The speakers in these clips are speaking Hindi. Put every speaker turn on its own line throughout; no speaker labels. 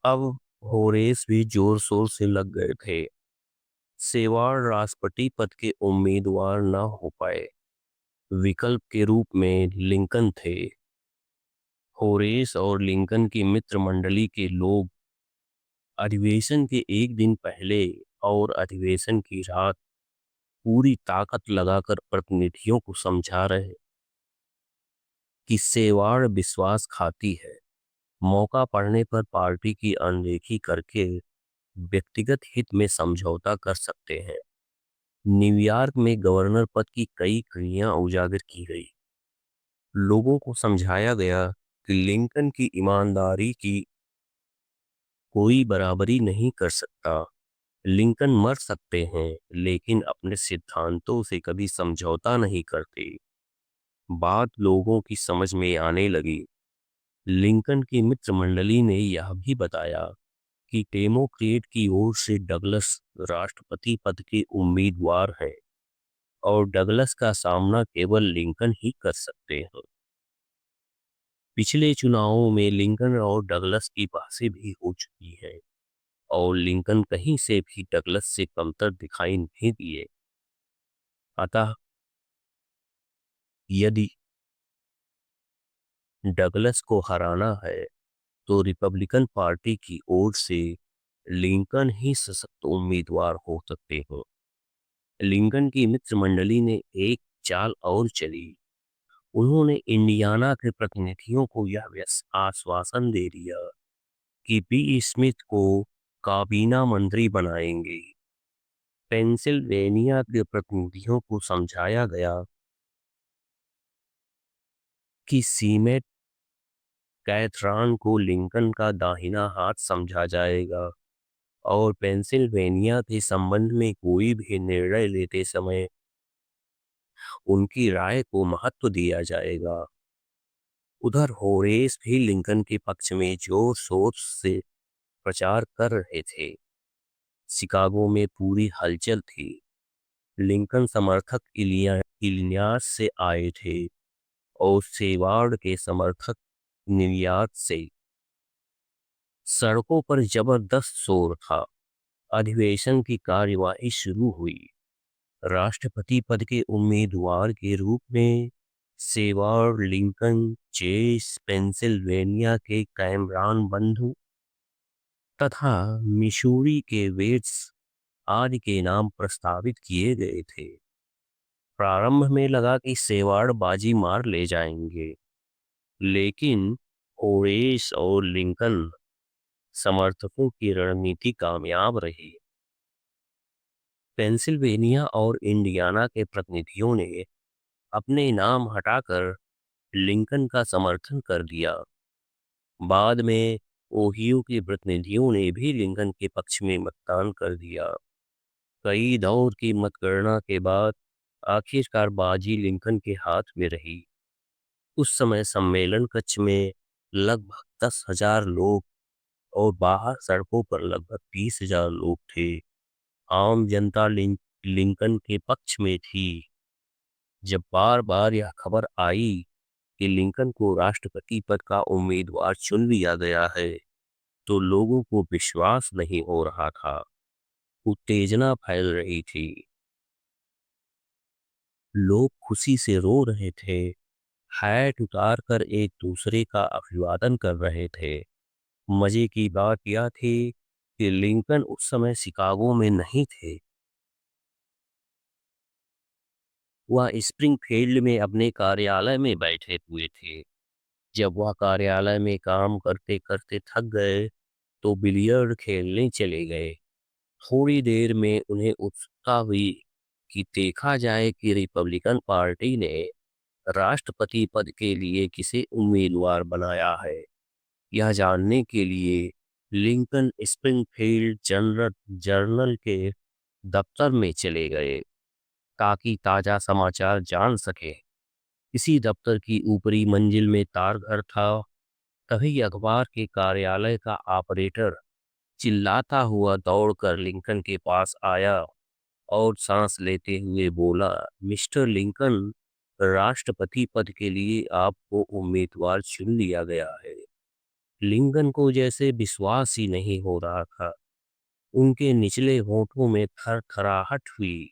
अब होरेस भी जोर शोर से लग गए थे। सेवाड़ राष्ट्रपति पद के उम्मीदवार न हो पाए। विकल्प के रूप में लिंकन थे। होरेस और लिंकन की मित्र मंडली के लोग अधिवेशन के एक दिन पहले और अधिवेशन की रात पूरी ताकत लगाकर प्रतिनिधियों को समझा रहे कि सेवाड़ विश्वासघाती है। मौका पड़ने पर पार्टी की अनदेखी करके व्यक्तिगत हित में समझौता कर सकते हैं। न्यूयॉर्क में गवर्नर पद की कई कड़ियां उजागर की गई। लोगों को समझाया गया कि लिंकन की ईमानदारी की कोई बराबरी नहीं कर सकता। लिंकन मर सकते हैं लेकिन अपने सिद्धांतों से कभी समझौता नहीं करते। बात लोगों की समझ में आने लगी। लिंकन की मित्र मंडली ने यह भी बताया कि डेमोक्रेट की ओर से डगलस राष्ट्रपति पद के उम्मीदवार हैं और डगलस का सामना केवल लिंकन ही कर सकते हैं। पिछले चुनावों में लिंकन और डगलस की बहसें भी हो चुकी हैं और लिंकन कहीं से भी डगलस से कमतर दिखाई नहीं दिए। अतः यदि डगलस को हराना है तो रिपब्लिकन पार्टी की ओर से लिंकन ही सशक्त उम्मीदवार हो सकते हैं। लिंकन की मित्र मंडली ने एक चाल और चली। उन्होंने इंडियाना के प्रतिनिधियों को यह आश्वासन दे दिया कि बी स्मिथ को काबीना मंत्री बनाएंगे। पेंसिल्वेनिया के प्रतिनिधियों को समझाया गया कि सीमेट कैथरान को लिंकन का दाहिना हाथ समझा जाएगा और पेंसिल्वेनिया के संबंध में कोई भी निर्णय लेते समय उनकी राय को महत्व दिया जाएगा। उधर होरेस भी लिंकन के पक्ष में जोर शोर से प्रचार कर रहे थे। शिकागो में पूरी हलचल थी। लिंकन समर्थक इलियास से आए थे और सेवार्ड के समर्थक न्यूयॉर्क से। सड़कों पर जबरदस्त शोर था। अधिवेशन की कार्यवाही शुरू हुई। राष्ट्रपति पद के उम्मीदवार के रूप में सेवार्ड लिंकन, चेस पेंसिल्वेनिया के कैमरान बंधु तथा मिसूरी के वेट्स आदि के नाम प्रस्तावित किए गए थे। प्रारंभ में लगा कि सेवाड़ बाजी मार ले जाएंगे, लेकिन होरेस और लिंकन समर्थकों की रणनीति कामयाब रही। पेंसिल्वेनिया और इंडियाना के प्रतिनिधियों ने अपने नाम हटाकर लिंकन का समर्थन कर दिया। बाद में ओहियो के प्रतिनिधियों ने भी लिंकन के पक्ष में मतदान कर दिया। कई दौर की मतगणना के बाद आखिरकार बाजी लिंकन के हाथ में रही। उस समय सम्मेलन कक्ष में लगभग 10,000 लोग और बाहर सड़कों पर लगभग 20,000 लोग थे। आम जनता लिंकन के पक्ष में थी। जब बार बार यह खबर आई कि लिंकन को राष्ट्रपति पद का उम्मीदवार चुन लिया गया है तो लोगों को विश्वास नहीं हो रहा था। उत्तेजना फैल रही थी। लोग खुशी से रो रहे थे, हैट उतार कर एक दूसरे का अभिवादन कर रहे थे। मजे की बात यह थी कि लिंकन उस समय शिकागो में नहीं थे। वह स्प्रिंगफील्ड में अपने कार्यालय में बैठे हुए थे। जब वह कार्यालय में काम करते करते थक गए तो बिलियर्ड खेलने चले गए। थोड़ी देर में उन्हें उत्सुकता हुई कि देखा जाए कि रिपब्लिकन पार्टी ने राष्ट्रपति पद के लिए किसे उम्मीदवार बनाया है। यह जानने के लिए लिंकन स्प्रिंगफील्ड जर्नल के दफ्तर में चले गए ताकि ताजा समाचार जान सके। इसी दफ्तर की ऊपरी मंजिल में तारघर था। तभी अखबार के कार्यालय का ऑपरेटर चिल्लाता हुआ दौड़कर लिंकन के पास आया और सांस लेते हुए बोला, मिस्टर लिंकन, राष्ट्रपति पद के लिए आपको उम्मीदवार चुन लिया गया है। लिंकन को जैसे विश्वास ही नहीं हो रहा था। उनके निचले होठों में थरथराहट हुई,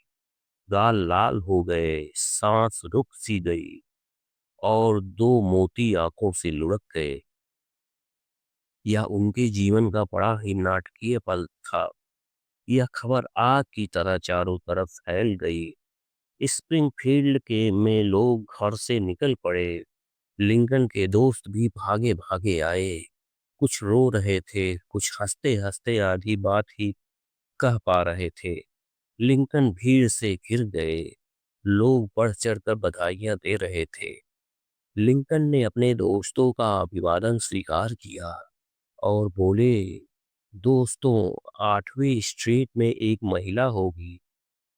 गाल लाल हो गए, सांस रुक सी गई और दो मोती आंखों से लुढ़क गए। यह उनके जीवन का बड़ा ही नाटकीय पल था। यह खबर आग की तरह चारों तरफ फैल गई। स्प्रिंगफील्ड के में लोग घर से निकल पड़े। लिंकन के दोस्त भी भागे भागे आए। कुछ रो रहे थे, कुछ हंसते हंसते आधी बात ही कह पा रहे थे। लिंकन भीड़ से घिर गए। लोग बढ़ चढ़कर बधाइयां दे रहे थे। लिंकन ने अपने दोस्तों का अभिवादन स्वीकार किया और बोले, दोस्तों, 8वीं स्ट्रीट में एक महिला होगी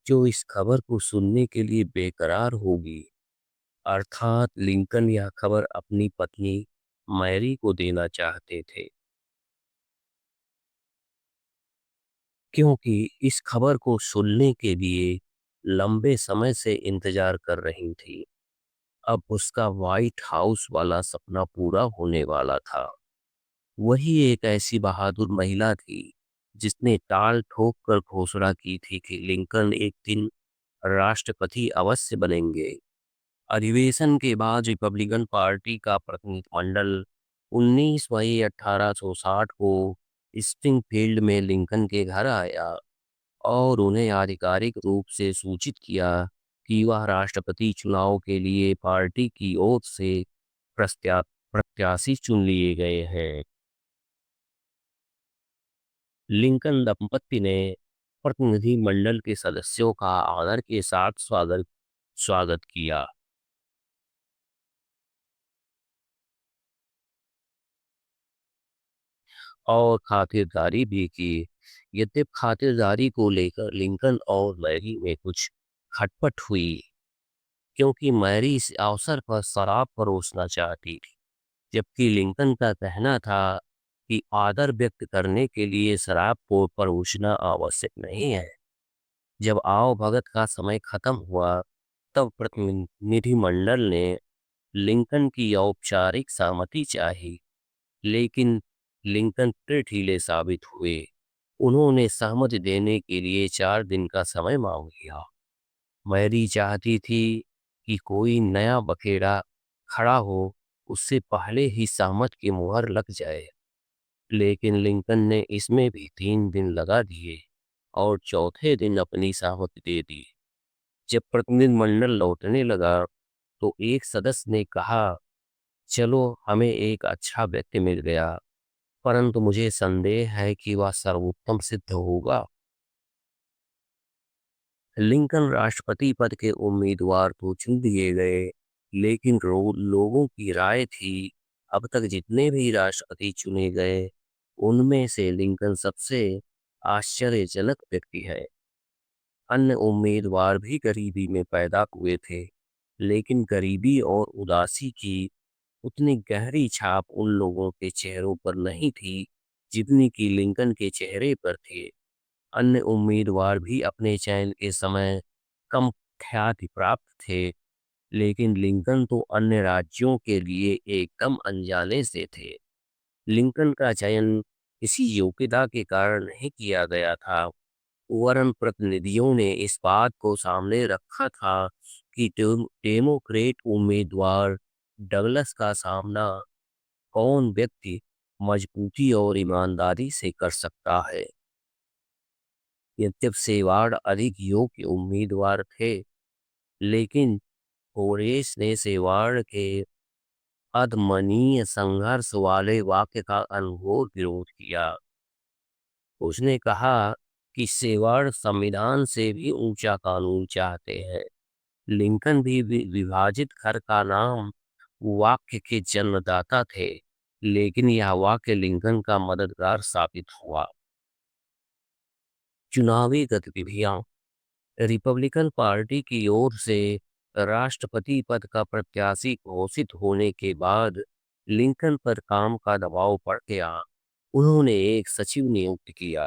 जो इस खबर को सुनने के लिए बेकरार होगी। अर्थात लिंकन यह खबर अपनी पत्नी मैरी को देना चाहते थे, क्योंकि इस खबर को सुनने के लिए लंबे समय से इंतजार कर रही थी। अब उसका व्हाइट हाउस वाला सपना पूरा होने वाला था। वही एक ऐसी बहादुर महिला थी जिसने टाल ठोक कर घोषणा की थी कि लिंकन एक दिन राष्ट्रपति अवश्य बनेंगे। अधिवेशन के बाद रिपब्लिकन पार्टी का प्रतिनिधिमंडल 19 मई 1860 को स्प्रिंगफील्ड में लिंकन के घर आया और उन्हें आधिकारिक रूप से सूचित किया कि वह राष्ट्रपति चुनाव के लिए पार्टी की ओर से प्रत्या प्रत्याशी चुन लिए गए हैं। लिंकन दंपति ने प्रतिनिधिमंडल के सदस्यों का आदर के साथ स्वागत स्वागत किया और खातिरदारी भी की। यद्यपि खातिरदारी को लेकर लिंकन और मैरी में कुछ खटपट हुई, क्योंकि मैरी इस अवसर पर शराब परोसना चाहती थी, जबकि लिंकन का कहना था कि आदर व्यक्त करने के लिए शराब को परोसना आवश्यक नहीं है। जब आओ भगत का समय खत्म हुआ, तब प्रतिनिधिमंडल ने लिंकन की औपचारिक सहमति चाही, लेकिन लिंकन फिर ढीले साबित हुए। उन्होंने सहमति देने के लिए 4 दिन का समय मांग लिया। मैरी चाहती थी कि कोई नया बखेड़ा खड़ा हो, उससे पहले ही सहमत की मुहर लग जाए, लेकिन लिंकन ने इसमें भी 3 दिन लगा दिए और चौथे दिन अपनी सहमति दे दी। जब प्रतिनिधिमंडल लौटने लगा, तो एक सदस्य ने कहा, चलो, हमें एक अच्छा व्यक्ति मिल गया, परंतु मुझे संदेह है कि वह सर्वोत्तम सिद्ध होगा। लिंकन राष्ट्रपति पद के उम्मीदवार तो चुन दिए गए, लेकिन लोगों की राय थी, अब तक जितने भी राष्ट्रपति चुने गए, उनमें से लिंकन सबसे आश्चर्यजनक व्यक्ति है। अन्य उम्मीदवार भी गरीबी में पैदा हुए थे, लेकिन गरीबी और उदासी की उतनी गहरी छाप उन लोगों के चेहरों पर नहीं थी जितनी कि लिंकन के चेहरे पर थे। अन्य उम्मीदवार भी अपने चयन के समय कम ख्याति प्राप्त थे, लेकिन लिंकन तो अन्य राज्यों के लिए एकदम अनजाने से थे। लिंकन का चयन किसी योग्यता के कारण नहीं किया गया था, वरन प्रतिनिधियों ने इस बात को सामने रखा था कि डेमोक्रेट उम्मीदवार डगलस का सामना कौन व्यक्ति मजबूती और ईमानदारी से कर सकता है। यद्यपि सेवार्ड अधिक योग्य उम्मीदवार थे, लेकिन होरेस ने सेवार्ड के अदमनीय संघर्ष वाले वाक्य का अनघोर विरोध किया। उसने कहा कि सेवार्ड संविधान से भी ऊंचा कानून चाहते हैं। लिंकन भी विभाजित घर का नाम वाक्य के जन्मदाता थे, लेकिन यह वाक्य लिंकन का मददगार साबित हुआ। चुनावी गतिविधियां। रिपब्लिकन पार्टी की ओर से राष्ट्रपति पद का प्रत्याशी घोषित होने के बाद लिंकन पर काम का दबाव बढ़ गया। उन्होंने एक सचिव नियुक्त किया।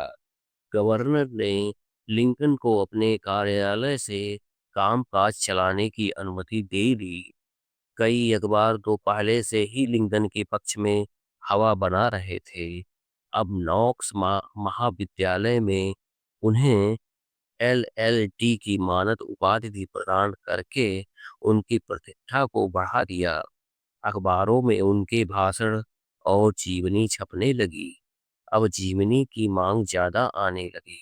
गवर्नर ने लिंकन को अपने कार्यालय से कामकाज चलाने की अनुमति दे दी। कई अखबार तो पहले से ही लिंकन के पक्ष में हवा बना रहे थे। अब नॉक्स महाविद्यालय में उन्हें एलएलटी की मानद उपाधि भी प्रदान करके उनकी प्रतिष्ठा को बढ़ा दिया। अखबारों में उनके भाषण और जीवनी छपने लगी। अब जीवनी की मांग ज्यादा आने लगी।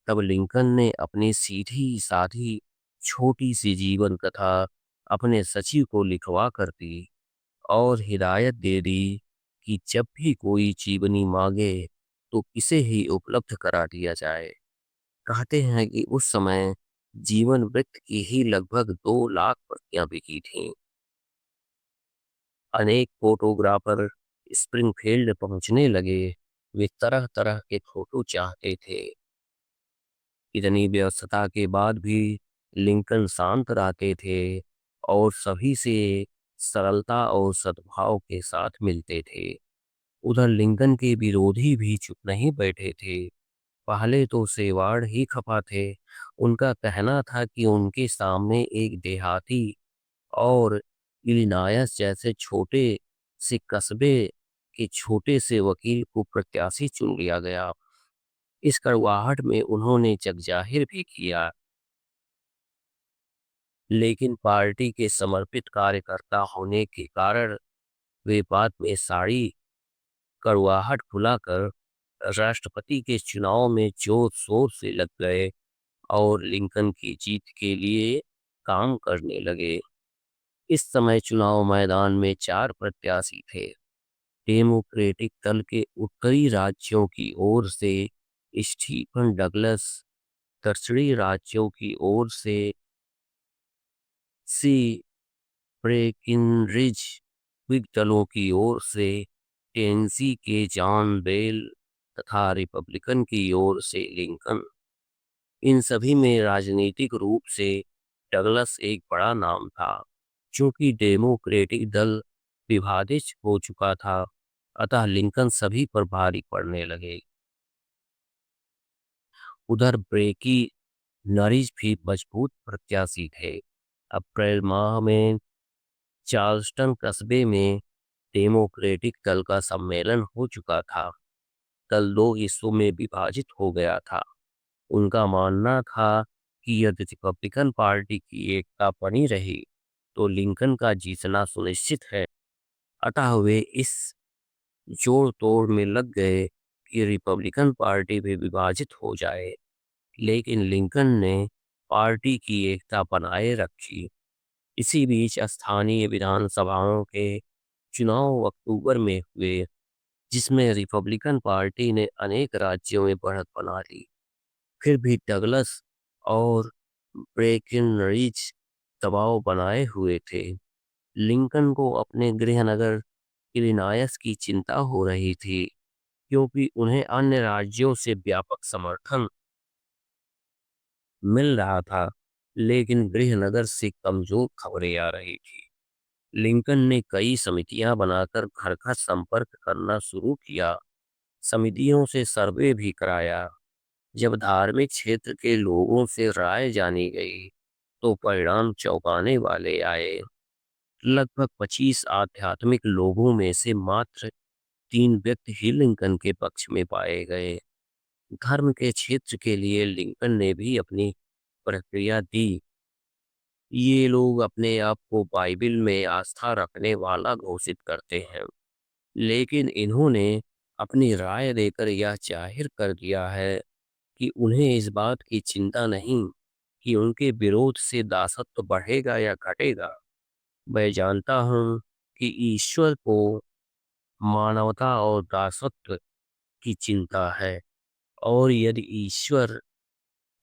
तब लिंकन ने अपनी सीधी साधी छोटी सी जीवन कथा अपने सचिव को लिखवा कर दी और हिदायत दे दी कि जब भी कोई जीवनी मांगे तो इसे ही उपलब्ध करा दिया जाए। कहते हैं कि उस समय जीवन वृत्त की ही लगभग 2 लाख प्रतियां बिकी थीं। अनेक फोटोग्राफर स्प्रिंगफील्ड पहुंचने लगे। वे तरह तरह के फोटो चाहते थे। इतनी व्यस्तता के बाद भी लिंकन शांत रहते थे और सभी से सरलता और सद्भाव के साथ मिलते थे। उधर लिंकन के विरोधी भी चुप नहीं बैठे थे। पहले तो सेवाड़ ही खफा थे। उनका कहना था कि उनके सामने एक देहाती और इलिनायस जैसे छोटे से कस्बे के छोटे से वकील को प्रत्याशी चुन लिया गया। इस कड़वाहट में उन्होंने जगजाहिर भी किया, लेकिन पार्टी के समर्पित कार्यकर्ता होने के कारण वे बाद में सारी कड़वाहट भुलाकर राष्ट्रपति के चुनाव में जोर शोर से लग गए और लिंकन की जीत के लिए काम करने लगे। इस समय चुनाव मैदान में 4 प्रत्याशी थे। डेमोक्रेटिक दल के उत्तरी राज्यों की ओर से स्टीफन डगलस, दक्षिणी राज्यों की ओर से सी ब्रेकिनरिज, whig दलों की ओर से टेनेसी के जॉन बेल तथा रिपब्लिकन की ओर से लिंकन। इन सभी में राजनीतिक रूप से डगलस एक बड़ा नाम था। चूंकि डेमोक्रेटिक दल विभाजित हो चुका था, अतः लिंकन सभी पर भारी पड़ने लगे। उधर ब्रेकी नरीज भी मजबूत प्रत्याशी थे। अप्रैल माह में चार्ल्सटन कस्बे में डेमोक्रेटिक दल का सम्मेलन हो चुका था। दल 2 हिस्सों में विभाजित हो गया था। उनका मानना था कि यदि रिपब्लिकन पार्टी की एकता बनी रही तो लिंकन का जीतना सुनिश्चित है। अतः वे इस जोड़ तोड़ में लग गए कि रिपब्लिकन पार्टी भी विभाजित हो जाए। लेकिन लिंकन ने पार्टी की एकता बनाए रखी। इसी बीच स्थानीय विधानसभाओं के चुनाव अक्टूबर में हुए, जिसमें रिपब्लिकन पार्टी ने अनेक राज्यों में बढ़त बना ली। फिर भी डगलस और ब्रेकिनरिज दबाव बनाए हुए थे। लिंकन को अपने गृहनगर इलिनायस की चिंता हो रही थी, क्योंकि उन्हें अन्य राज्यों से व्यापक समर्थन मिल रहा था, लेकिन गृहनगर से कमजोर खबरें आ रही थी। लिंकन ने कई समितियां बनाकर घर का संपर्क करना शुरू किया। समितियों से सर्वे भी कराया। जब धार्मिक क्षेत्र के लोगों से राय जानी गई तो परिणाम चौंकाने वाले आए। लगभग 25 आध्यात्मिक लोगों में से मात्र 3 व्यक्ति ही लिंकन के पक्ष में पाए गए। धर्म के क्षेत्र के लिए लिंकन ने भी अपनी प्रक्रिया दी। ये लोग अपने आप को बाइबिल में आस्था रखने वाला घोषित करते हैं, लेकिन इन्होंने अपनी राय देकर यह जाहिर कर दिया है कि उन्हें इस बात की चिंता नहीं कि उनके विरोध से दासत्व बढ़ेगा या घटेगा। मैं जानता हूँ कि ईश्वर को मानवता और दासत्व की चिंता है, और यदि ईश्वर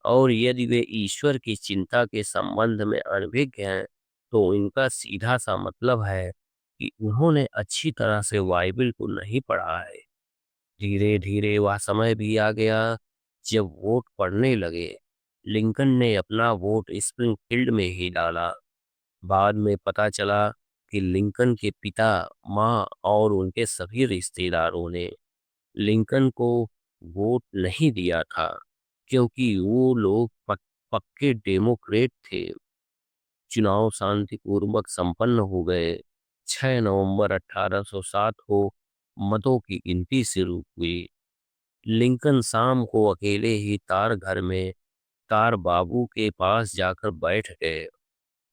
और यदि वे ईश्वर की चिंता के संबंध में अनभिज्ञ हैं, तो इनका सीधा सा मतलब है कि उन्होंने अच्छी तरह से बाइबिल को नहीं पढ़ा है। धीरे धीरे वह समय भी आ गया जब वोट पड़ने लगे। लिंकन ने अपना वोट स्प्रिंगफील्ड में ही डाला। बाद में पता चला कि लिंकन के पिता, माँ और उनके सभी रिश्तेदारों ने लिंकन को वोट नहीं दिया था, क्योंकि वो लोग पक्के डेमोक्रेट थे। चुनाव शांतिपूर्वक संपन्न हो गए। 6 नवंबर 1807 को मतों की गिनती शुरू हुई। लिंकन शाम को अकेले ही तार घर में तार बाबू के पास जाकर बैठ गए।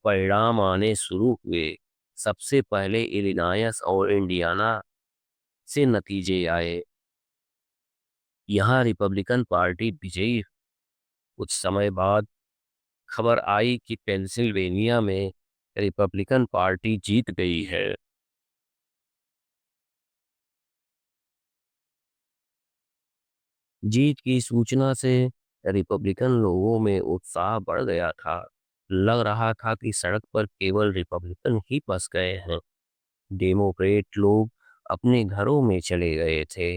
परिणाम आने शुरू हुए। सबसे पहले इलिनॉयस और इंडियाना से नतीजे आए। यहाँ रिपब्लिकन पार्टी विजयी। कुछ समय बाद खबर आई कि पेंसिल्वेनिया में रिपब्लिकन पार्टी जीत गई है। जीत की सूचना से रिपब्लिकन लोगों में उत्साह बढ़ गया था। लग रहा था कि सड़क पर केवल रिपब्लिकन ही फंस गए हैं। डेमोक्रेट लोग अपने घरों में चले गए थे।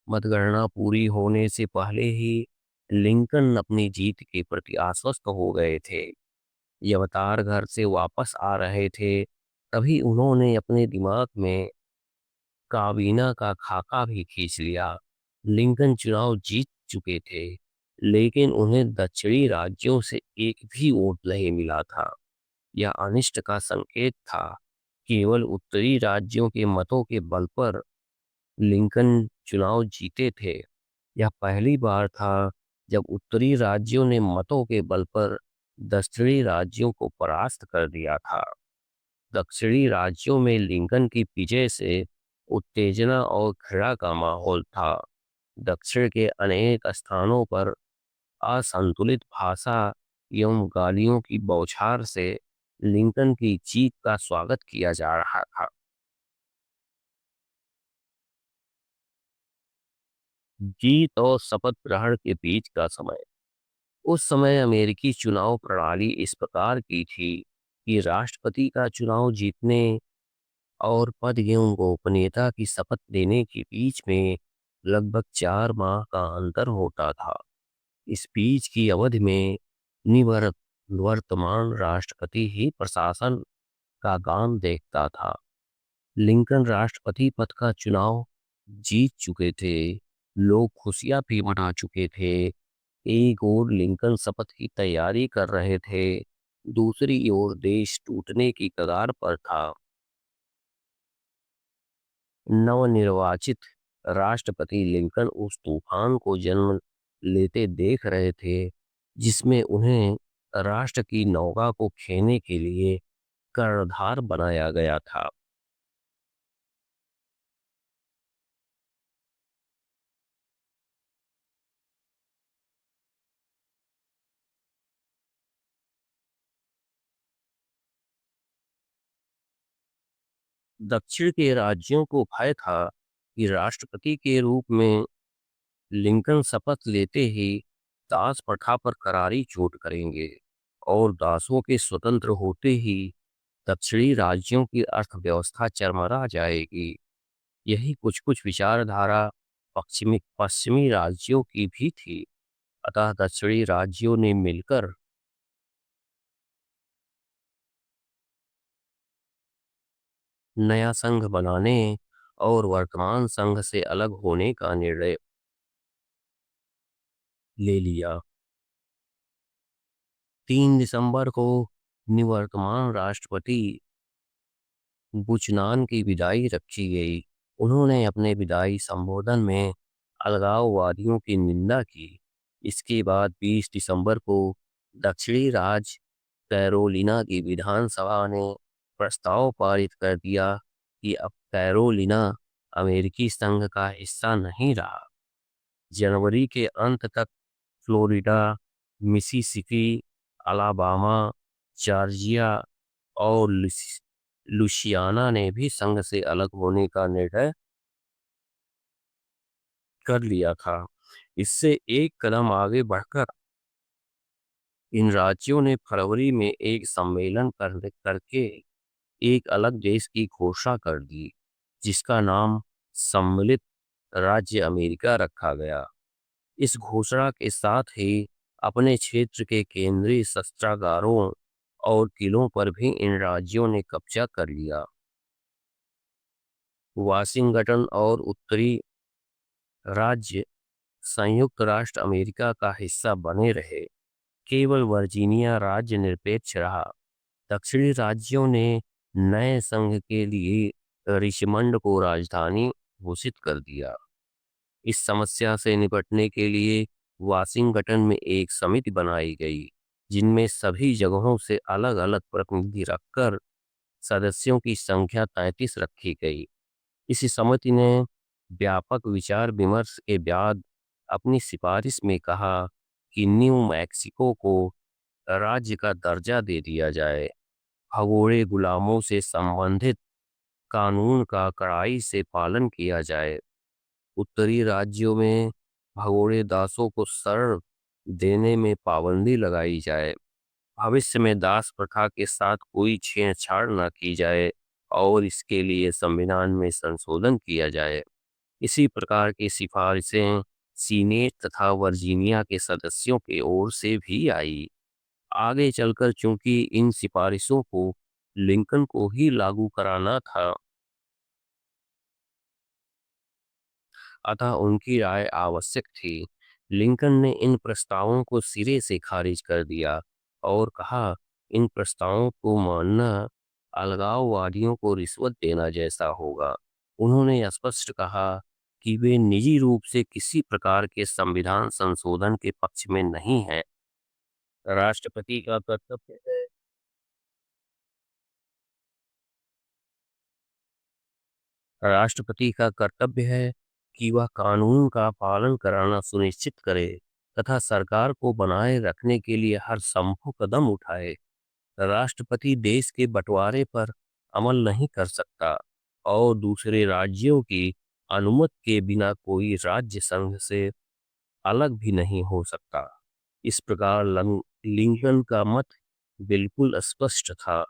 मतगणना पूरी होने से पहले ही लिंकन अपनी जीत के प्रति आश्वस्त हो गए थे। ये अवतार घर से वापस आ रहे थे, तभी उन्होंने अपने दिमाग में काबीना का खाका भी खींच लिया। लिंकन चुनाव जीत चुके थे, लेकिन उन्हें दक्षिणी राज्यों से एक भी वोट नहीं मिला था। यह अनिष्ट का संकेत था। केवल उत्तरी राज्यों के मतों के बल पर लिंकन चुनाव जीते थे। यह पहली बार था जब उत्तरी राज्यों ने मतों के बल पर दक्षिणी राज्यों को परास्त कर दिया था। दक्षिणी राज्यों में लिंकन की विजय से उत्तेजना और घृणा का माहौल था। दक्षिण के अनेक स्थानों पर असंतुलित भाषा एवं गालियों की बौछार से लिंकन की जीत का स्वागत किया जा रहा था। जीत और शपथ ग्रहण के बीच का समय। उस समय अमेरिकी चुनाव प्रणाली इस प्रकार की थी कि राष्ट्रपति का चुनाव जीतने और पद एवं गोपनीयता की शपथ लेने के बीच में लगभग 4 माह का अंतर होता था। इस बीच की अवधि में निवर्तमान राष्ट्रपति ही प्रशासन का काम देखता था। लिंकन राष्ट्रपति पद का चुनाव जीत चुके थे। लोग खुशियां भी मना चुके थे। एक ओर लिंकन शपथ की तैयारी कर रहे थे, दूसरी ओर देश टूटने की कगार पर था। नवनिर्वाचित राष्ट्रपति लिंकन उस तूफान को जन्म लेते देख रहे थे, जिसमें उन्हें राष्ट्र की नौका को खेने के लिए कर्णधार बनाया गया था। दक्षिण के राज्यों को भय था कि राष्ट्रपति के रूप में लिंकन शपथ लेते ही दास प्रथा पर करारी चोट करेंगे और दासों के स्वतंत्र होते ही दक्षिणी राज्यों की अर्थव्यवस्था चरमरा जाएगी। यही कुछ कुछ विचारधारा पश्चिमी पश्चिमी राज्यों की भी थी। अतः दक्षिणी राज्यों ने मिलकर नया संघ बनाने और वर्तमान संघ से अलग होने का निर्णय ले लिया। 3 दिसंबर को निवर्तमान राष्ट्रपति बुचनान की विदाई रखी गई। उन्होंने अपने विदाई संबोधन में अलगाववादियों की निंदा की। इसके बाद 20 दिसंबर को दक्षिणी राज्य कैरोलिना की विधानसभा ने प्रस्ताव पारित कर दिया कि अब कैरोलिना अमेरिकी संघ का हिस्सा नहीं रहा। जनवरी के अंत तक फ्लोरिडा, मिसिसिपी, अलाबामा, जॉर्जिया और लुसियाना ने भी संघ से अलग होने का निर्णय कर लिया था। इससे एक कदम आगे बढ़कर इन राज्यों ने फरवरी में एक सम्मेलन करके एक अलग देश की घोषणा कर दी, जिसका नाम सम्मिलित राज्य अमेरिका रखा गया। इस घोषणा के साथ ही अपने क्षेत्र के केंद्रीय शस्त्रागारों और किलों पर भी इन राज्यों ने कब्जा कर लिया। वाशिंगटन और उत्तरी राज्य संयुक्त राष्ट्र अमेरिका का हिस्सा बने रहे। केवल वर्जीनिया राज्य निरपेक्ष रहा। दक्षिणी राज्यों ने नए संघ के लिए रिचमंड को राजधानी घोषित कर दिया। इस समस्या से निपटने के लिए वाशिंगटन में एक समिति बनाई गई, जिनमें सभी जगहों से अलग-अलग प्रतिनिधि रखकर सदस्यों की संख्या 33 रखी गई। इस समिति ने व्यापक विचार विमर्श के बाद अपनी सिफारिश में कहा कि न्यू मैक्सिको को राज्य का दर्जा दे दिया जाए, भगोड़े गुलामों से संबंधित कानून का कड़ाई से पालन किया जाए, उत्तरी राज्यों में भगोड़े दासों को शरण देने में पाबंदी लगाई जाए, भविष्य में दास प्रथा के साथ कोई छेड़छाड़ न की जाए और इसके लिए संविधान में संशोधन किया जाए। इसी प्रकार की सिफारिशें सीनेट तथा वर्जीनिया के सदस्यों की ओर से भी आई। आगे चलकर चूंकि इन सिफारिशों को लिंकन को ही लागू कराना था, अतः उनकी राय आवश्यक थी। लिंकन ने इन प्रस्तावों को सिरे से खारिज कर दिया और कहा, इन प्रस्तावों को मानना अलगाववादियों को रिश्वत देना जैसा होगा। उन्होंने स्पष्ट कहा कि वे निजी रूप से किसी प्रकार के संविधान संशोधन के पक्ष में नहीं हैं। राष्ट्रपति का कर्तव्य है राष्ट्रपति का कर्तव्य है कि वह कानून का पालन कराना सुनिश्चित करे तथा सरकार को बनाए रखने के लिए हर संभव कदम उठाए। राष्ट्रपति देश के बंटवारे पर अमल नहीं कर सकता और दूसरे राज्यों की अनुमति के बिना कोई राज्य संघ से अलग भी नहीं हो सकता। इस प्रकार लिंकन का मत बिल्कुल स्पष्ट था।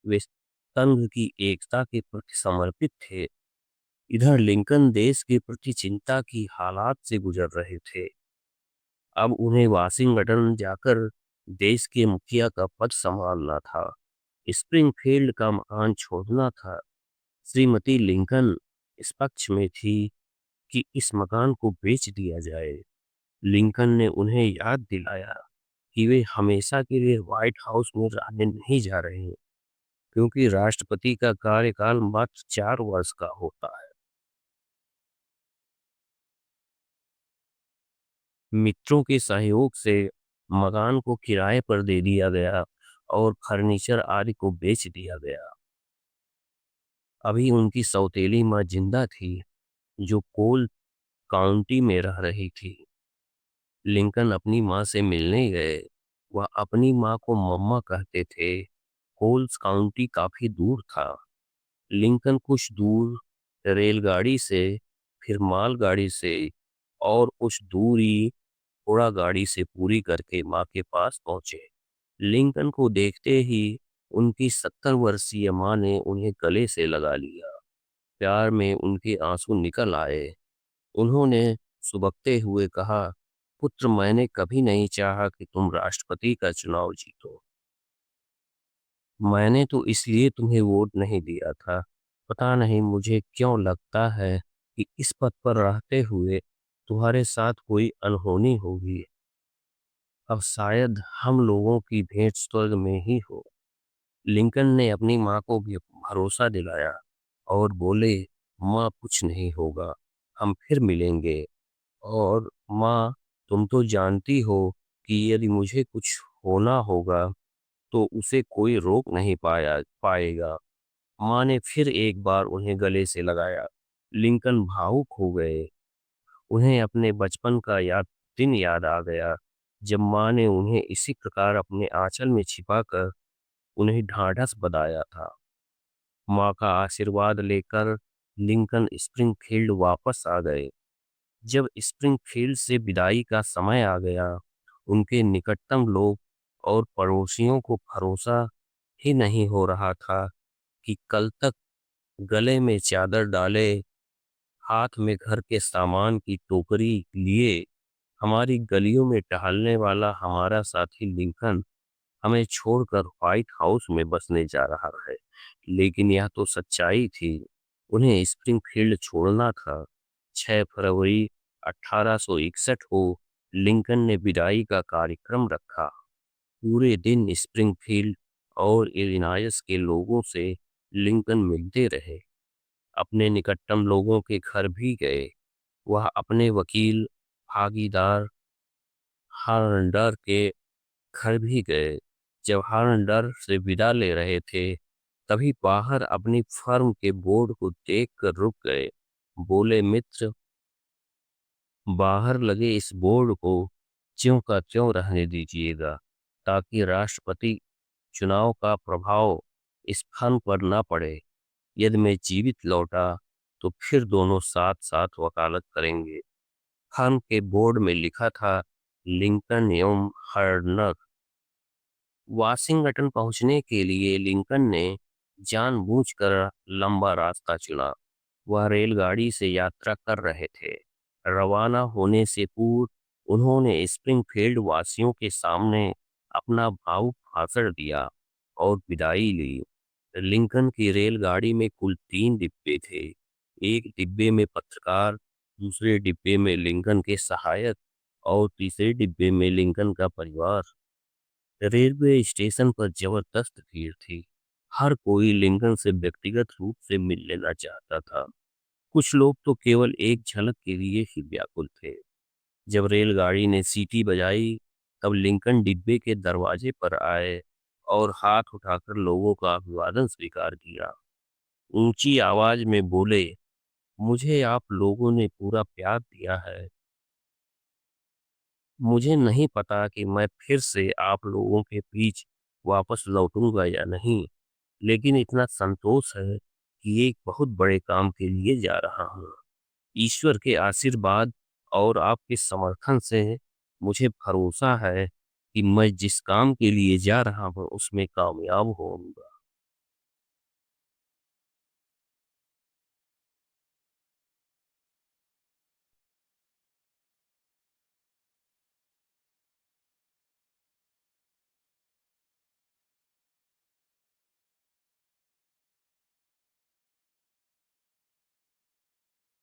वे संघ की एकता के प्रति समर्पित थे। इधर लिंकन देश के प्रति चिंता की हालात से गुजर रहे थे। अब उन्हें वाशिंगटन जाकर देश के मुखिया का पद संभालना था, स्प्रिंगफील्ड का मकान छोड़ना था। श्रीमती लिंकन इस पक्ष में थी कि इस मकान को बेच दिया जाए। लिंकन ने उन्हें याद दिलाया कि वे हमेशा के लिए व्हाइट हाउस में रहने नहीं जा रहे हैं, क्योंकि राष्ट्रपति का कार्यकाल मात्र 4 वर्ष का होता है। मित्रों के सहयोग से मकान को किराए पर दे दिया गया और फर्नीचर आदि को बेच दिया गया। अभी उनकी सौतेली माँ जिंदा थी, जो कोल काउंटी में रह रही थी। लिंकन अपनी माँ से मिलने गए। वह अपनी माँ को मम्मा कहते थे। कोल्स काउंटी काफी दूर था। लिंकन कुछ दूर रेलगाड़ी से, फिर मालगाड़ी से और कुछ दूरी घोड़ा गाड़ी से पूरी करके माँ के पास पहुंचे। लिंकन को देखते ही उनकी 70 वर्षीय माँ ने उन्हें गले से लगा लिया। प्यार में उनके आंसू निकल आए। उन्होंने सुबकते हुए कहा, पुत्र, मैंने कभी नहीं चाहा कि तुम राष्ट्रपति का चुनाव जीतो। मैंने तो इसलिए तुम्हें वोट नहीं दिया था। पता नहीं मुझे क्यों लगता है कि इस पद पर रहते हुए तुम्हारे साथ कोई अनहोनी होगी। अब शायद हम लोगों की भेंट स्वर्ग में ही हो। लिंकन ने अपनी माँ को भी भरोसा दिलाया और बोले, माँ, कुछ नहीं होगा, हम फिर मिलेंगे। और माँ, तुम तो जानती हो कि यदि मुझे कुछ होना होगा तो उसे कोई रोक नहीं पाएगा। माँ ने फिर एक बार उन्हें गले से लगाया। लिंकन भावुक हो गए। उन्हें अपने बचपन का दिन याद आ गया, जब माँ ने उन्हें इसी प्रकार अपने आंचल में छिपाकर उन्हें ढांढस बंधाया था। माँ का आशीर्वाद लेकर लिंकन स्प्रिंगफील्ड वापस आ गए। जब स्प्रिंगफील्ड से विदाई का समय आ गया, उनके निकटतम लोग और पड़ोसियों को भरोसा ही नहीं हो रहा था कि कल तक गले में चादर डाले, हाथ में घर के सामान की टोकरी लिए हमारी गलियों में टहलने वाला हमारा साथी लिंकन हमें छोड़कर व्हाइट हाउस में बसने जा रहा है। लेकिन यह तो सच्चाई थी। उन्हें स्प्रिंगफील्ड छोड़ना था। 6 फरवरी 1861 को लिंकन ने विदाई का कार्यक्रम रखा। पूरे दिन स्प्रिंगफील्ड और इलिनॉयस के लोगों से लिंकन मिलते रहे। अपने निकटतम लोगों के घर भी गए। वह अपने वकील, भागीदार हार्डर के घर भी गए। जब हार्डर से विदा ले रहे थे, तभी बाहर अपनी फर्म के बोर्ड को देखकर रुक गए। बोले, मित्र, बाहर लगे इस बोर्ड को ज्यों का त्यों रहने दीजिएगा, ताकि राष्ट्रपति चुनाव का प्रभाव इस फर्म पर न पड़े। यदि मैं जीवित लौटा तो फिर दोनों साथ साथ वकालत करेंगे। फर्म के बोर्ड में लिखा था, लिंकन एवं हर्डनर। वाशिंगटन पहुंचने के लिए लिंकन ने जानबूझकर लंबा रास्ता चुना। वह रेलगाड़ी से यात्रा कर रहे थे। रवाना होने से पूर्व उन्होंने स्प्रिंगफील्ड वासियों के सामने अपना भावुक भाषण दिया और विदाई ली। लिंकन की रेलगाड़ी में कुल 3 डिब्बे थे। एक डिब्बे में पत्रकार, दूसरे डिब्बे में लिंकन के सहायक और तीसरे डिब्बे में लिंकन का परिवार। रेलवे स्टेशन पर जबरदस्त भीड़ थी। हर कोई लिंकन से व्यक्तिगत रूप से मिल लेना चाहता था। कुछ लोग तो केवल एक झलक के लिए ही व्याकुल थे। जब रेलगाड़ी ने सीटी बजाई, तब लिंकन डिब्बे के दरवाजे पर आए और हाथ उठाकर लोगों का अभिवादन स्वीकार किया। ऊंची आवाज में बोले, मुझे आप लोगों ने पूरा प्यार दिया है। मुझे नहीं पता कि मैं फिर से आप लोगों के बीच वापस लौटूंगा या नहीं, लेकिन इतना संतोष है कि एक बहुत बड़े काम के लिए जा रहा हूँ। ईश्वर के आशीर्वाद और आपके समर्थन से मुझे भरोसा है कि मैं जिस काम के लिए जा रहा हूँ उसमें कामयाब होऊंगा।